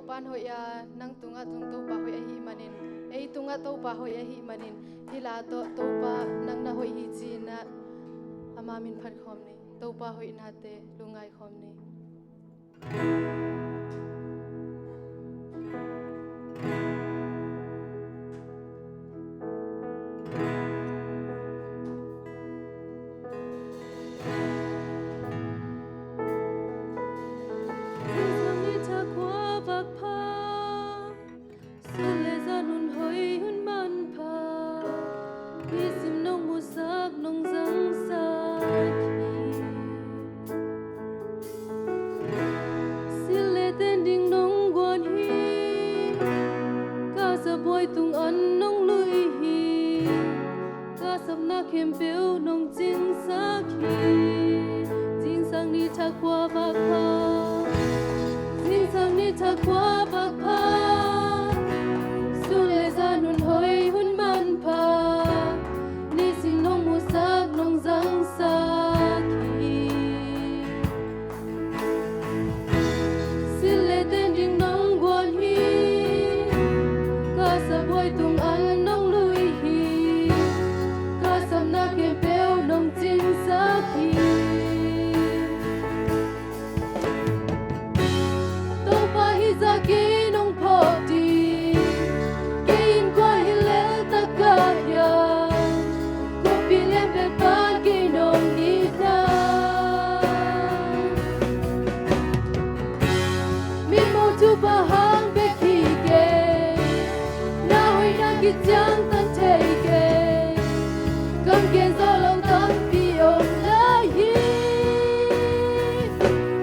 pan hoi ya nang tunga tung to pa hoi hi manin ei tunga to pa hoi hi manin hila to pa nang na hoi hi chi na ama min phat khom ni to pa hoi na te lungai khom ni Kim biểu nông chính xác khi chính sang đi ta qua bạc pa chính sang đi ta qua bạc pa su lệ ra nôn hoi hun man pa ni sinh nông mu sắc nông giang sa khi xin lệ tên đình nông quan hi ca sa boy tung an nông lui hi na ke beo nong jin sa khi to pa hi za ki nong pho ti ke in kwa hi le ta ka ya ko pi le pe pa ki nong ni na mi mo tu pa hang be ki ke na hoi na ki chang tan thei ke Come get so long, come be on the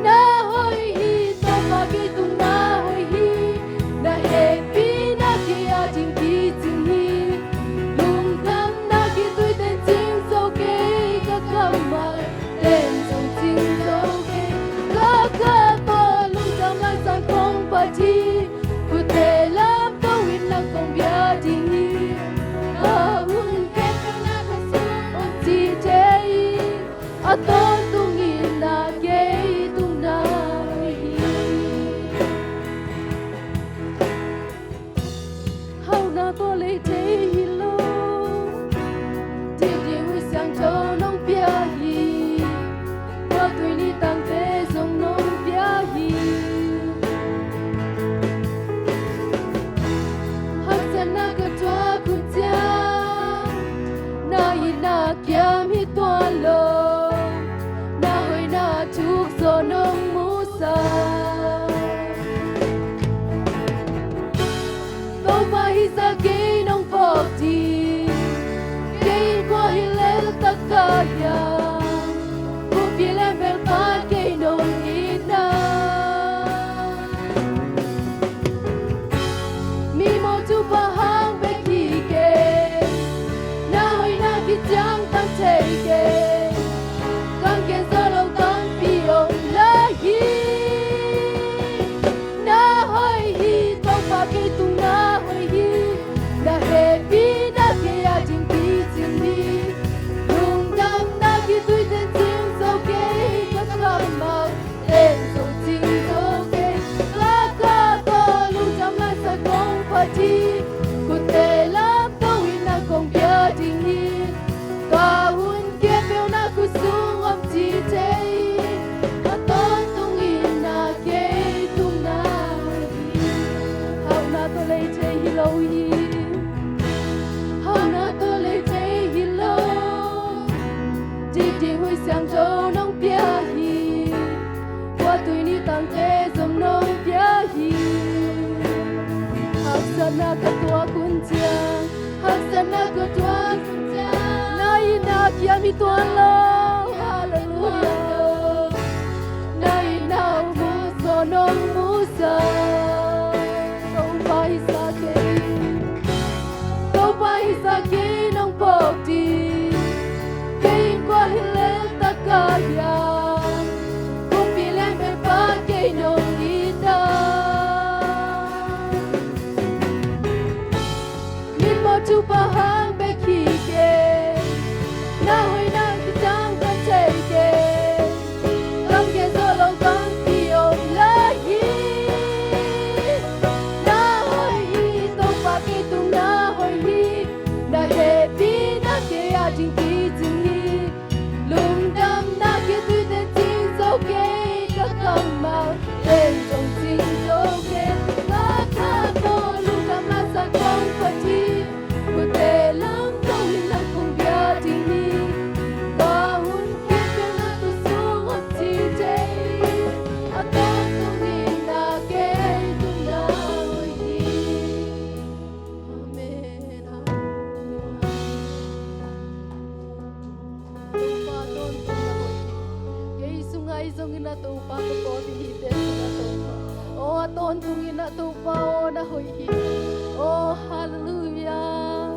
Na hoi hi, to pa ki tung na hoi hi, na he pi na ki a jing ki jing hi, lung tam na ki tui ten jing so ke, ka kam mai ten song jing so ke, ka to lung tam lai san kong pa chi, ku te lam to win na kong bia ding hi, to tung in na ke tung na hi how na to le te hi lo ti di wi sang cho nong pia hi qua tui ni tang te song nong pia hi hak san na ka twa ku cha na yi na kiam hi twa lo chúc gió nông mũ sa đâu mà hi sa kê nông phật gì kê qua hi lẽ tất cả ya cũng vì lẽ về ta kê nông ít na mi mô chú ba hang về khi kê na hoi na ki chang tăng thể kê con kê gió lâu na hoi hi to pa ke tung na hoi hi na he pi na ke a jing pi jing ni lung dam na ki tui ten jing so ke ka ka ma ten so jing so ke la ka to lung dam la sa kong pa chi ku te la to win na kong pia ding hi ka hun ke pe na ku sung am chi te lâu hi how na to le te hi lo di hui sang cho nong pia hi qua tui ni tang te som nong pia hi hak sana ka tua kun cha hak sana ka tua kun cha nai na kia mi tuan lo hallelujah nai na mu so nong mu sa sa ki nong pok ti ke kwa hi le ta ka ya kum pi le me pa ke nong ni da ni mo tu pa hang be ki ke na hoi na ki tang ka che ke kam ke so long kam pi o la hi căng mà lên trong chính dấu kê ngã khá to lúc cảm lá sa con phải chi của tề lắm đâu hình là cùng bia tình đi và hôn kiếp cho nó tu xuống ngọc chi chế a tốt tu đi na kê tu na hồi đi amen pa don tu na hồi ye sungai zong ina tu pa ko ko di te na tu o aton tu ina tu pa o na hồi hi oh hallelujah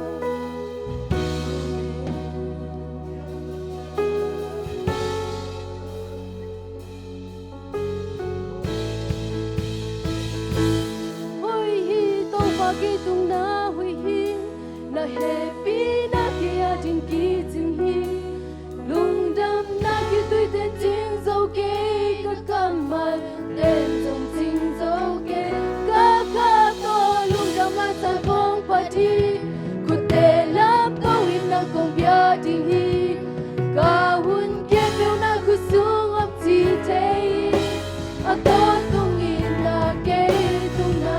hồi hi to pa ki tung na hồi hi na happy na kia jin ki jin hi lung dam na ki tui ten jing zo ke ka kam man ten jong jing zo ke ka ka to lung dam ma sa kong pa thi ku te lam to in na kong bia ding hi ka hun ke pe na ku sung ap chi te a to tung in na ke tung na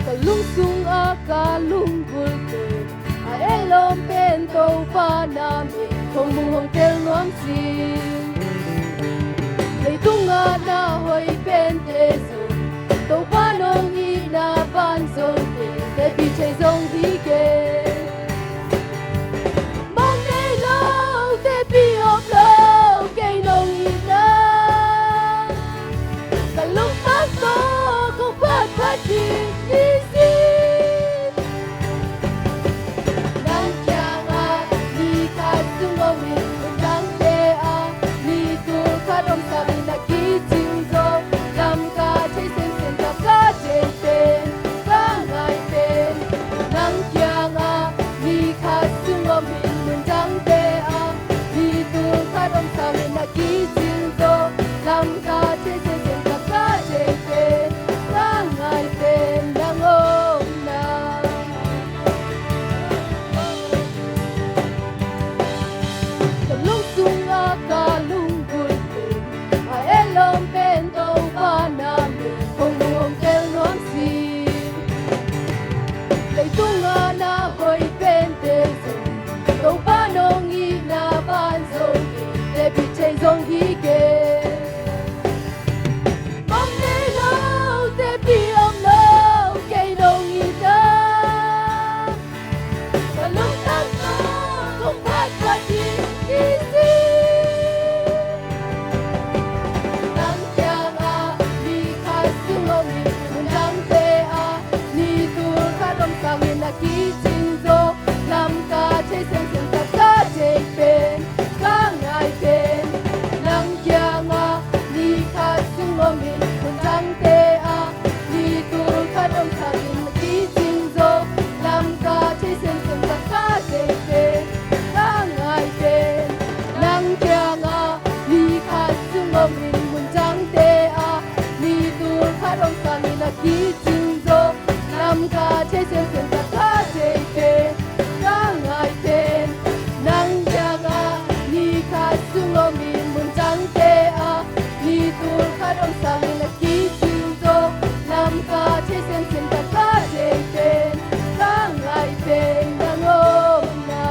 kalung sung a kalung gulte a elom pen to pa na mi hong mu hong tel nuam si lei tung a na hoi pen te zo to pa nong i na ban zo te bi chei zong hi ke mong nei lo te bi op lo ke nong i na kalung pa so kong pat pat chi Dong hi ke mong nei lo te pi om lo ke dong i da ka lung tan to kong pat pa ti si nang kyang a ni kha sung lo mi mun dang te a ni tu ka dong sang in a ki jing zo lam ka che sen sen ka ka che pen ka ngai pen min kun jang te a ni tu kha dong sa in ki jing zo lam ka che sen sen ka ka che pe ka ngai pe nang kyang a ni kha sung mo min kun jang te a ni tu kha dong sa in ki jing zo lam ka che sen sen ka ka che pe ka ngai pe nang kyang a ni kha sung mo min kun jang te a ni tu kha dong sa in ki jing zo lam ka che sen sen ka ka che pe ka ngai pe nang om na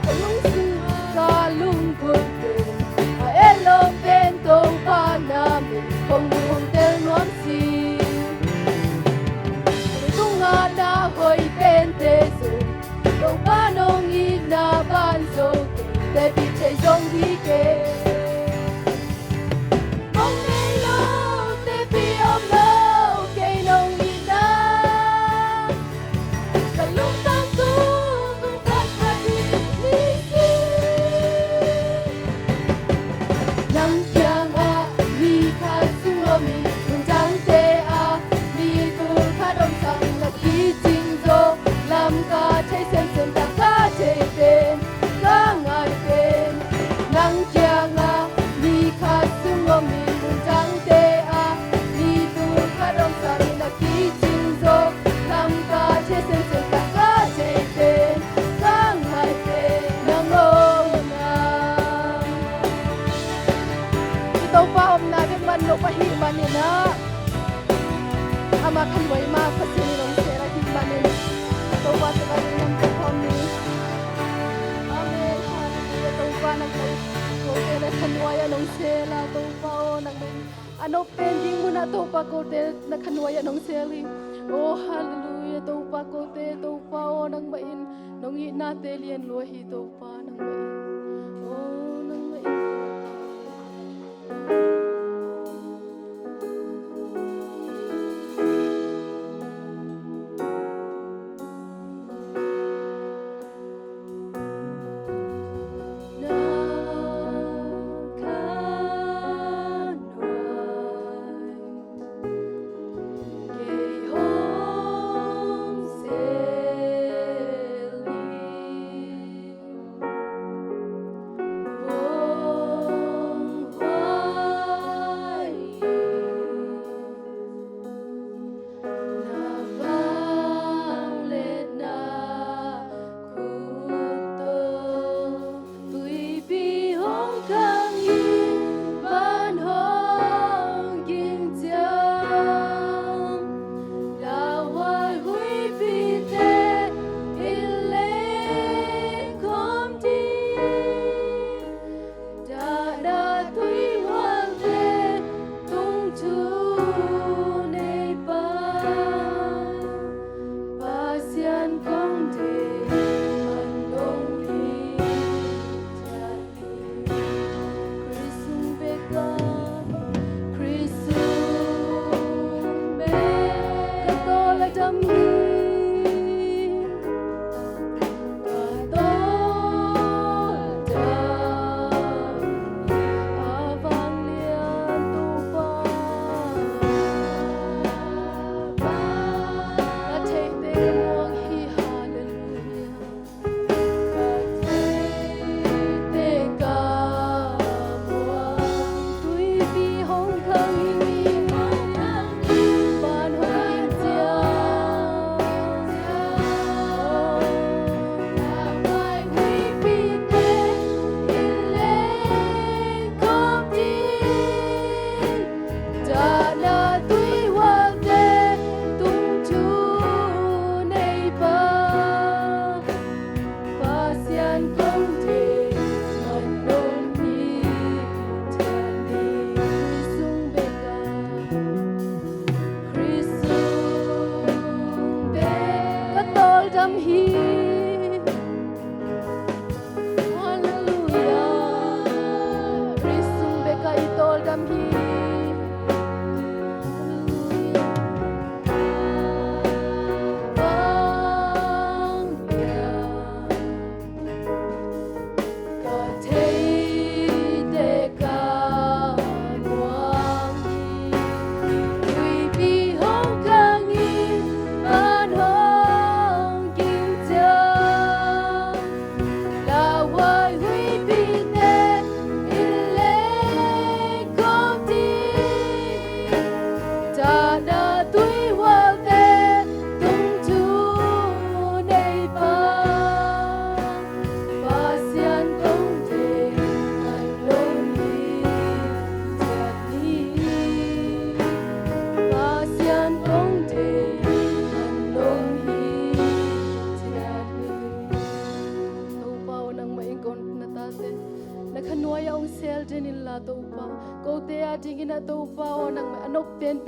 kalung sung ka lung put a elom pen to pa na mi hong pa om na de man no pa hi manina ama kan wai ma pa sin long sera hi manin to pa ta ka nam ko khom ni amen hallelujah to pa nang mai ko te na kan wai long sela to pa o nang mai ano pending mo na to pa ko te na kan wai long seli oh hallelujah to pa ko te to pa o nang mai nong hi na te lian lo hi to pa nang mai oh nang mai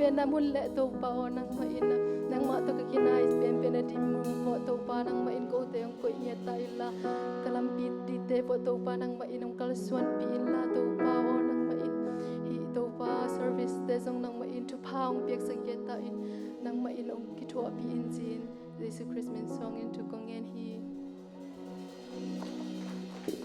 pen na mun le to pa o nang ma ina nang ma to ka kinai pen na di mo to pa nang ma in ko te ang ko nya ta ila kalam bit di te po to pa nang ma inong kalsuan pi ila to pa o nang ma in hi to pa service te song nang ma in to paung piak sa get ta in nang ma inong ki tho pi in jin Jesus Christ min song in to kong en hi